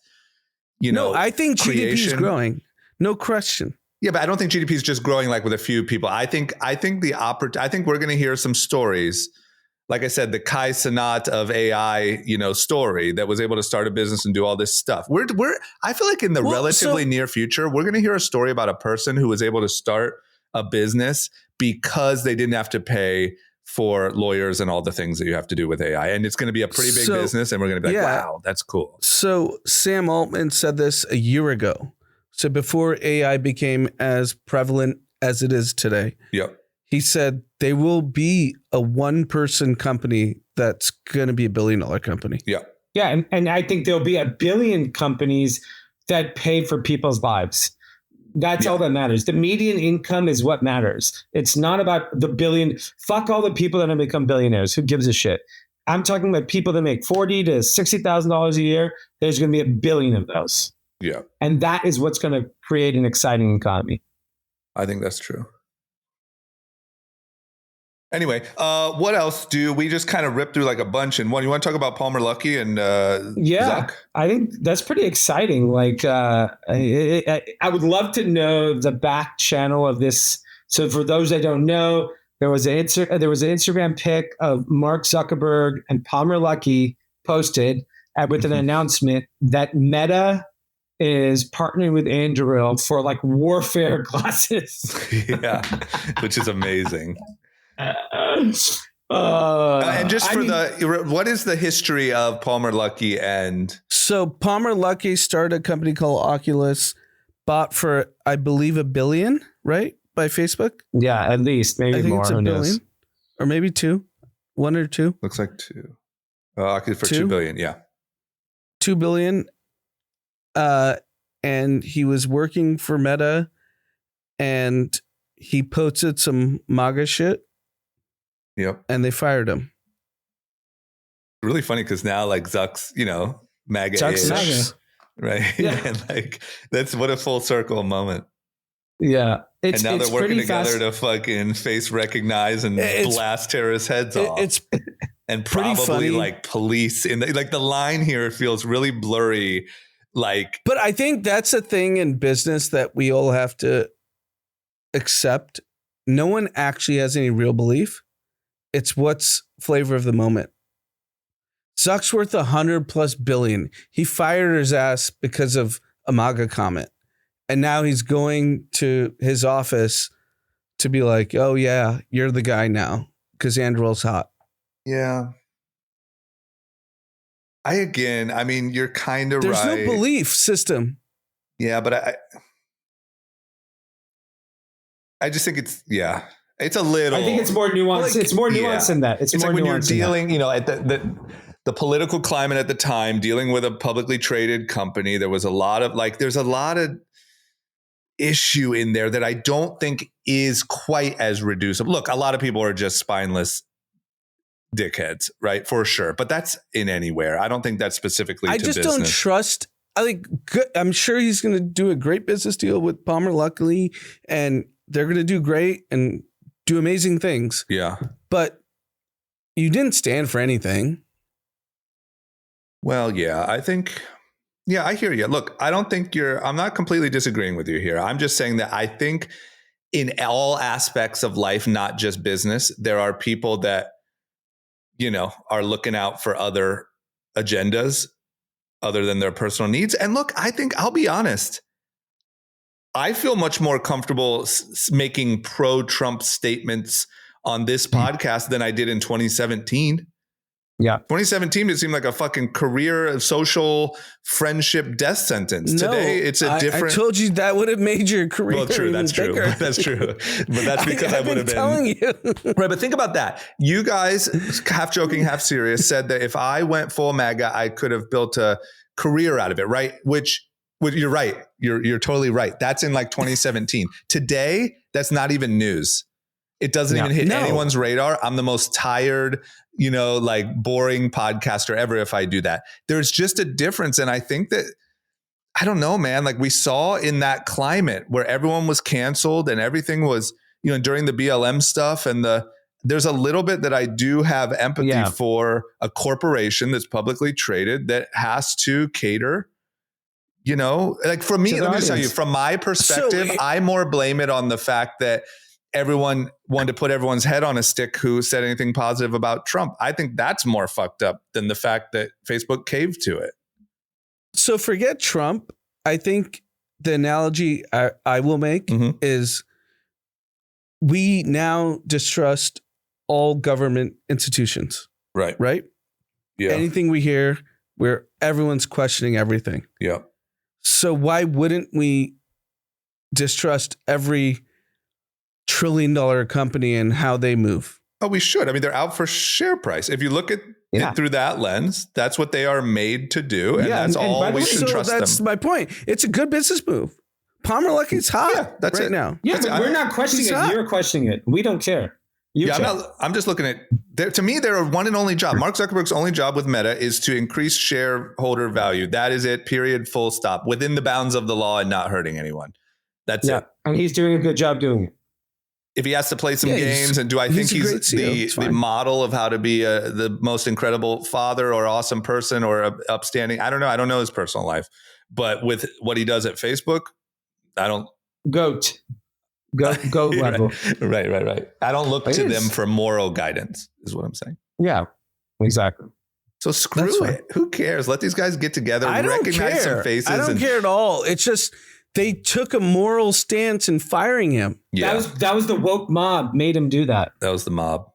I think GDP is growing. No question. Yeah, but I don't think GDP is just growing like with a few people. I think we're going to hear some stories. Like I said, the Kai Cenat of AI, story that was able to start a business and do all this stuff. I feel like in the relatively near future, we're going to hear a story about a person who was able to start a business because they didn't have to pay for lawyers and all the things that you have to do with AI. And it's going to be a pretty big business. And we're going to be like, wow, that's cool. So Sam Altman said this a year ago. So before AI became as prevalent as it is today. Yep. He said they will be a one-person company that's going to be $1 billion company. Yeah. Yeah. And I think there'll be 1 billion companies that pay for people's lives. That's all that matters. The median income is what matters. It's not about the billion. Fuck all the people that have become billionaires. Who gives a shit? I'm talking about people that make $40,000 to $60,000 a year. There's going to be 1 billion of those. Yeah. And that is what's going to create an exciting economy. I think that's true. Anyway, what else do we just kind of rip through like a bunch in one? You want to talk about Palmer Luckey and Zuck? I think that's pretty exciting. Like, I would love to know the back channel of this. So for those that don't know, there was an Instagram pic of Mark Zuckerberg and Palmer Luckey posted with an announcement that Meta is partnering with Anduril for like warfare glasses. Yeah, which is amazing. And just what is the history of Palmer Luckey and? So Palmer Luckey started a company called Oculus, bought for, I believe, $1 billion, right? By Facebook. Yeah, at least maybe more. It's $1 billion, or maybe 2, 1 or 2. Looks like 2. Oculus for 2 billion. Yeah. 2 billion. And he was working for Meta and he posted some MAGA shit. Yep. And they fired him. Really funny because now like Zuck's, MAGA Zuck's MAGA. Right? Yeah. And like that's what a full circle moment. Yeah. And now they're working together to fucking face recognize and blast terrorist heads off. It's and probably like police in the line here feels really blurry. But I think that's a thing in business that we all have to accept. No one actually has any real belief. It's what's flavor of the moment. Zuck's worth $100+ billion. He fired his ass because of a MAGA comment. And now he's going to his office to be like, oh yeah, you're the guy now because Anduril's hot. Yeah. You're kind of right. There's no belief system. Yeah, but I just think it's a little. I think it's more nuanced. It's more nuanced than that. It's more like when you're nuanced dealing, at the political climate at the time, dealing with a publicly traded company. There was a lot of there's a lot of issue in there that I don't think is quite as reducible. Look, a lot of people are just spineless dickheads, right? For sure. But that's in anywhere. I don't think that's specifically to business. Don't trust. I'm sure he's going to do a great business deal with Palmer Luckey and they're going to do great and do amazing things. Yeah. But you didn't stand for anything. Well, yeah, I hear you. Look, I'm not completely disagreeing with you here. I'm just saying that I think in all aspects of life, not just business, there are people that are looking out for other agendas other than their personal needs. And look, I'll be honest. I feel much more comfortable making pro-Trump statements on this podcast than I did in 2017. Yeah. 2017, it seemed like a fucking career, social, friendship death sentence. Today, it's a different. I told you that would have made your career. Well, true. That's true. That's true. But that's because I would have been telling you. Right. But think about that. You guys, half joking, half serious, said that if I went full MAGA, I could have built a career out of it. Right. Which you're right. You're totally right. That's in 2017. Today, that's not even news. It doesn't even hit anyone's radar. I'm the most tired, boring podcaster ever if I do that. There's just a difference. And I think that I don't know, man. Like we saw in that climate where everyone was canceled and everything was, during the BLM stuff and there's a little bit that I do have empathy for a corporation that's publicly traded that has to cater, like for me, let me just tell you, from my perspective, I more blame it on the fact that everyone wanted to put everyone's head on a stick who said anything positive about Trump. I think that's more fucked up than the fact that Facebook caved to it. So forget Trump. I think the analogy I will make is we now distrust all government institutions. Right. Right? Yeah. Anything we hear where everyone's questioning everything. Yeah. So why wouldn't we distrust every trillion-dollar company and how they move? Oh, we should. I mean, they're out for share price. If you look at it through that lens, that's what they are made to do. And that's all we should trust them. That's my point. It's a good business move. Palmer Luckey's hot that's right it. now. Yeah, but we're not questioning it. You're questioning it. We don't care. I'm just looking at, to me, their one and only job. Mark Zuckerberg's only job with Meta is to increase shareholder value. That is it, period, full stop, within the bounds of the law and not hurting anyone. That's it. And he's doing a good job doing it. If he has to play some games, and do I think he's the model of how to be the most incredible father or awesome person or upstanding? I don't know. I don't know his personal life. But with what he does at Facebook, I don't. Goat level. Right. I don't look to them for moral guidance, is what I'm saying. Yeah, exactly. So screw it. Who cares? Let these guys get together, recognize some faces. I don't care at all. It's just they took a moral stance in firing him. Yeah. That was the woke mob made him do that. That was the mob.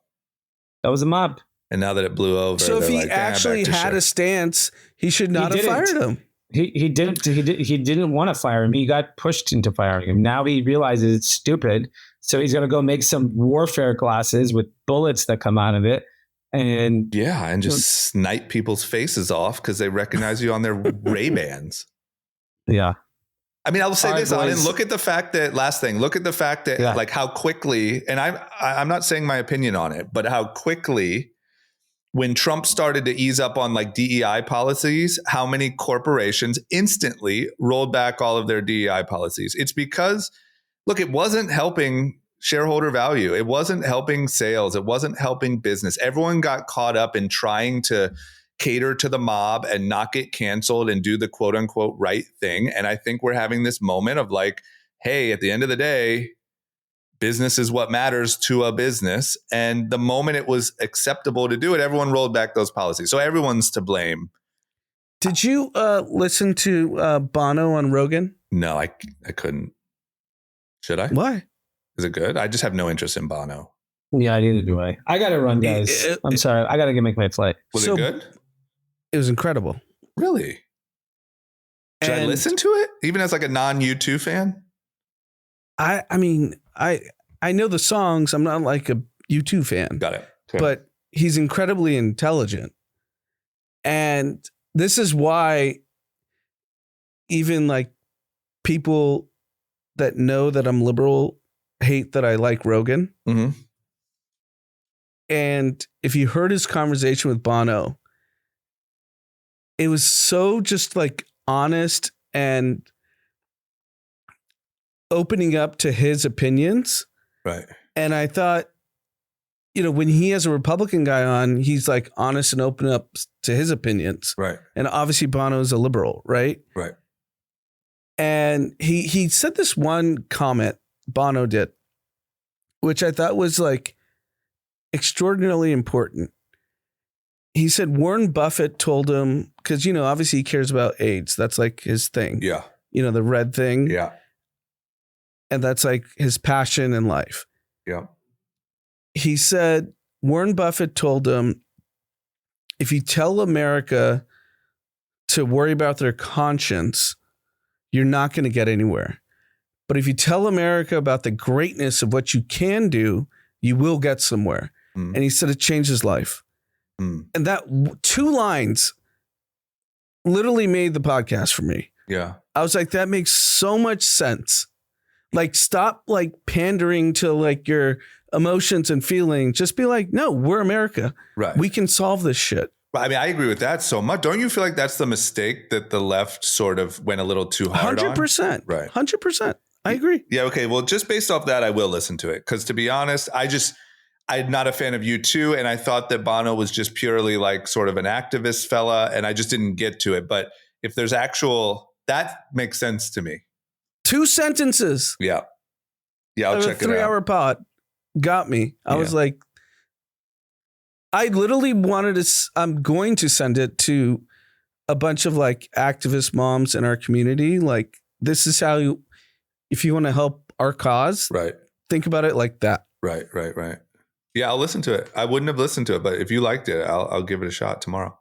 And now that it blew over. So if he actually had a stance, he should not have fired him. He didn't want to fire him. He got pushed into firing him. Now he realizes it's stupid. So he's going to go make some warfare glasses with bullets that come out of it. And just snipe people's faces off because they recognize you on their Ray-Bans. Yeah. I mean, I will say this, Auden, look at the fact that like how quickly, and I'm not saying my opinion on it, but how quickly when Trump started to ease up on like DEI policies, how many corporations instantly rolled back all of their DEI policies. It's because, look, it wasn't helping shareholder value. It wasn't helping sales. It wasn't helping business. Everyone got caught up in trying to cater to the mob and not get canceled and do the quote unquote right thing. And I think we're having this moment of like, hey, at the end of the day, business is what matters to a business. And the moment it was acceptable to do it, everyone rolled back those policies. So everyone's to blame. Did you listen to Bono on Rogan? No, I couldn't. Should I? Why? Is it good? I just have no interest in Bono. Yeah, neither do I. I got to run, guys. I'm sorry. I got to make my flight. Was it good? It was incredible. Really? Should I listen to it? Even as like a non-U2 fan? I mean, I know the songs. I'm not like a U2 fan. Got it. Okay. But he's incredibly intelligent. And this is why even like people that know that I'm liberal hate that I like Rogan. Mm-hmm. And if you heard his conversation with Bono, it was so just like honest and opening up to his opinins. Right. And I thought, when he has a Republican guy on, he's like honest and open up to his opinions. Right. And obviously Bono is a liberal, right? Right. And he said this one comment, Bono did, which I thought was like extraordinarily important. He said Warren Buffett told him, because, obviously he cares about AIDS. That's like his thing. Yeah. The red thing. Yeah. And that's like his passion in life. Yeah. He said Warren Buffett told him, if you tell America to worry about their conscience, you're not going to get anywhere. But if you tell America about the greatness of what you can do, you will get somewhere. And he said it changed his life. And that two lines literally made the podcast for me. Yeah. I was like, that makes so much sense. Like, stop like pandering to like your emotions and feelings. Just be like, no, we're America. Right. We can solve this shit. I mean, I agree with that so much. Don't you feel like that's the mistake that the left sort of went a little too hard 100%. on? Right. 100%. I agree. Yeah. Okay. Well, just based off that, I will listen to it. Because to be honest, I'm not a fan of U2. And I thought that Bono was just purely like sort of an activist fella. And I just didn't get to it. But if there's that makes sense to me. 2 sentences. Yeah. Yeah. I'll check it out. 3-hour pod got me. I was like, I literally I'm going to send it to a bunch of like activist moms in our community. Like, this is how if you want to help our cause, right? Think about it like that. Right. Yeah, I'll listen to it. I wouldn't have listened to it, but if you liked it, I'll give it a shot tomorrow.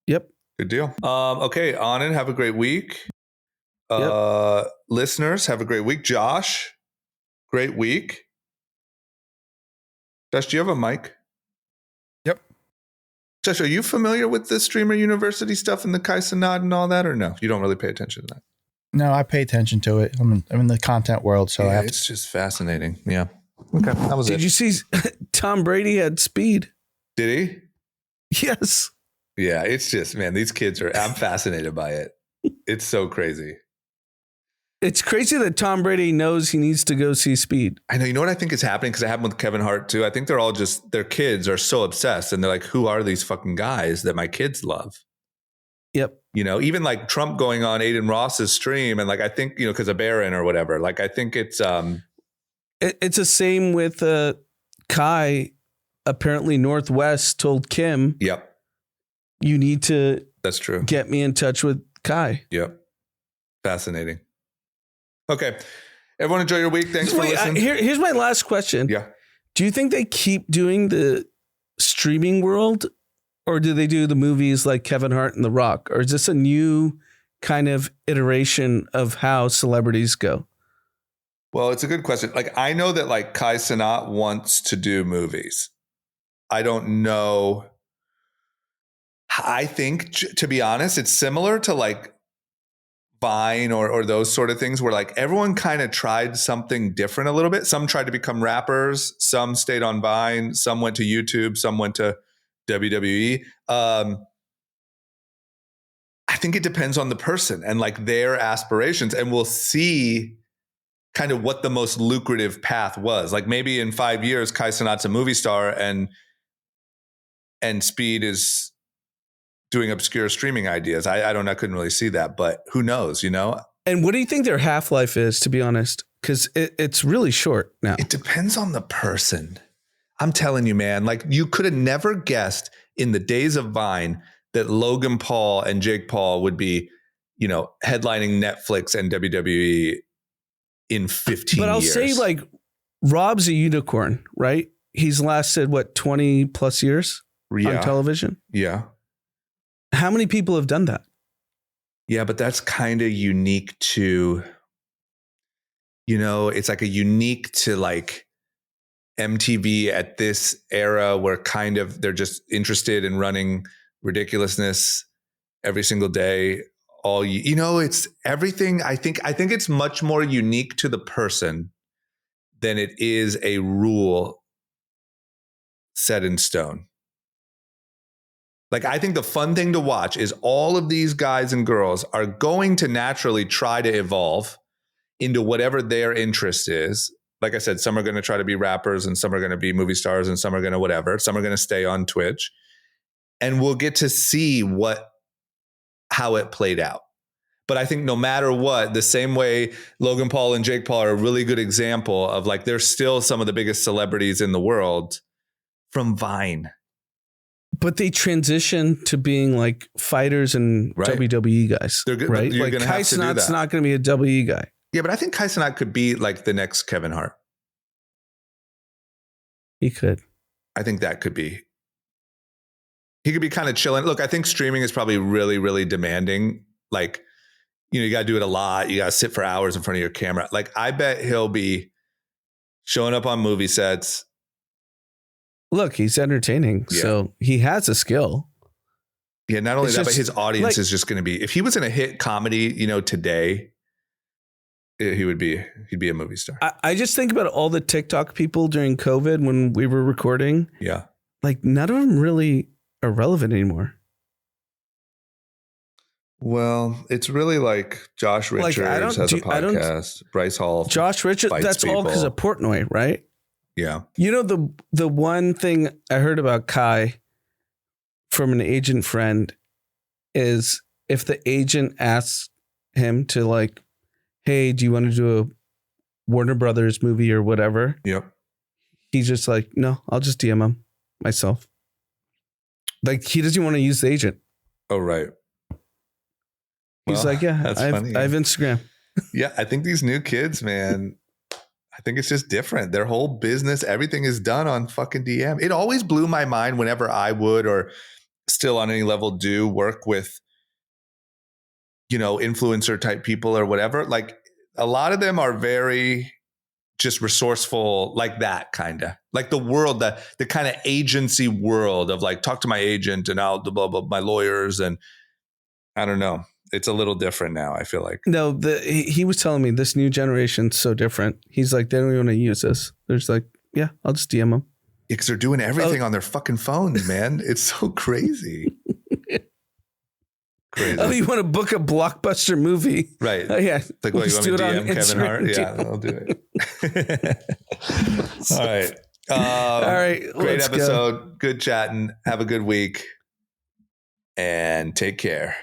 Yep. Good deal. Okay, Anand, have a great week. Listeners, have a great week. Josh, great week. Josh, do you have a mic? Yep. Josh, are you familiar with the Streamer University stuff and the Kai Cenat and all that, or no? You don't really pay attention to that? No, I pay attention to it. I'm in the content world, so it's just fascinating. Yeah. Okay, that was it. Did you see Tom Brady had speed? Did he? Yes. Yeah, it's just, man, these kids I'm fascinated by it. It's so crazy. It's crazy that Tom Brady knows he needs to go see Speed. I know. You know what I think is happening? Because it happened with Kevin Hart too. I think they're all their kids are so obsessed and they're like, who are these fucking guys that my kids love? Yep. You know, even like Trump going on Aiden Ross's stream and like, I think, because of Barron or whatever, like, I think it's the same with Kai. Apparently Northwest told Kim, yep, you need to that's true. Get me in touch with Kai. Yep. Fascinating. Okay. Everyone enjoy your week. Thanks for listening. Here's my last question. Yeah. Do you think they keep doing the streaming world or do they do the movies like Kevin Hart and The Rock? Or is this a new kind of iteration of how celebrities go? Well, it's a good question. Like, I know that like Kai Cenat wants to do movies. I don't know. I think, to be honest, it's similar to like Vine or those sort of things where like everyone kind of tried something different a little bit. Some tried to become rappers. Some stayed on Vine. Some went to YouTube. Some went to WWE. I think it depends on the person and like their aspirations. And we'll see kind of what the most lucrative path was. Like maybe in 5 years, Kai Cenat's a movie star and Speed is doing obscure streaming ideas. I don't know. I couldn't really see that, but who knows, And what do you think their half-life is, to be honest? Because it's really short now. It depends on the person. I'm telling you, man, like you could have never guessed in the days of Vine that Logan Paul and Jake Paul would be, headlining Netflix and WWE in 15 years. But I'll say like Rob's a unicorn, right? He's lasted 20 plus years on television. Yeah. How many people have done that? Yeah, but that's kind of unique to, it's like a unique to like MTV at this era where kind of they're just interested in running ridiculousness every single day. It's everything. I think it's much more unique to the person than it is a rule set in stone. Like, I think the fun thing to watch is all of these guys and girls are going to naturally try to evolve into whatever their interest is. Like I said, some are going to try to be rappers and some are going to be movie stars and some are going to whatever. Some are going to stay on Twitch. And we'll get to see how it played out. But I think no matter what, the same way Logan Paul and Jake Paul are a really good example of like, they're still some of the biggest celebrities in the world from Vine. But they transition to being like fighters and WWE guys. They're good, right? Like Kai Cenat's not going to be a WWE guy. Yeah, but I think Kai Cenat could be like the next Kevin Hart. He could. I think that could be. He could be kind of chilling. Look, I think streaming is probably really, really demanding. Like, you got to do it a lot. You got to sit for hours in front of your camera. Like, I bet he'll be showing up on movie sets. Look, he's entertaining, so he has a skill. Yeah, not only that, but his audience is just going to be. If he was in a hit comedy, today, he'd be a movie star. I just think about all the TikTok people during COVID when we were recording. Yeah, like none of them really are relevant anymore. Well, it's really like Josh Like, Richards has a podcast. Bryce Hall. Josh Richards. That's all because of Portnoy, right? Yeah. You know, the one thing I heard about Kai from an agent friend is if the agent asks him to like, hey, do you want to do a Warner Brothers movie or whatever? Yep. He's just like, no, I'll just DM him myself. Like, he doesn't want to use the agent. Oh, right. He's like, yeah, I have Instagram. Yeah, I think these new kids, man, I think it's just different. Their whole business, everything is done on fucking DM. It always blew my mind whenever I would, or still on any level do, work with, you know, influencer type people or whatever. Like a lot of them are very just resourceful, like that kind of, like the world, the kind of agency world of like, talk to my agent and I'll blah, blah, my lawyers. And I don't know. It's a little different now, I feel like. No, he was telling me this new generation's so different. He's like, they don't even want to use this. There's like, yeah, I'll just DM them. Because they're doing everything on their fucking phones, man. It's so crazy. Crazy. Oh, you want to book a blockbuster movie? Right. Oh, yeah. It's like, what, you want me to DM Kevin Hart? Yeah, I'll do it. All right. All right. Great episode. Go. Good chatting. Have a good week. And take care.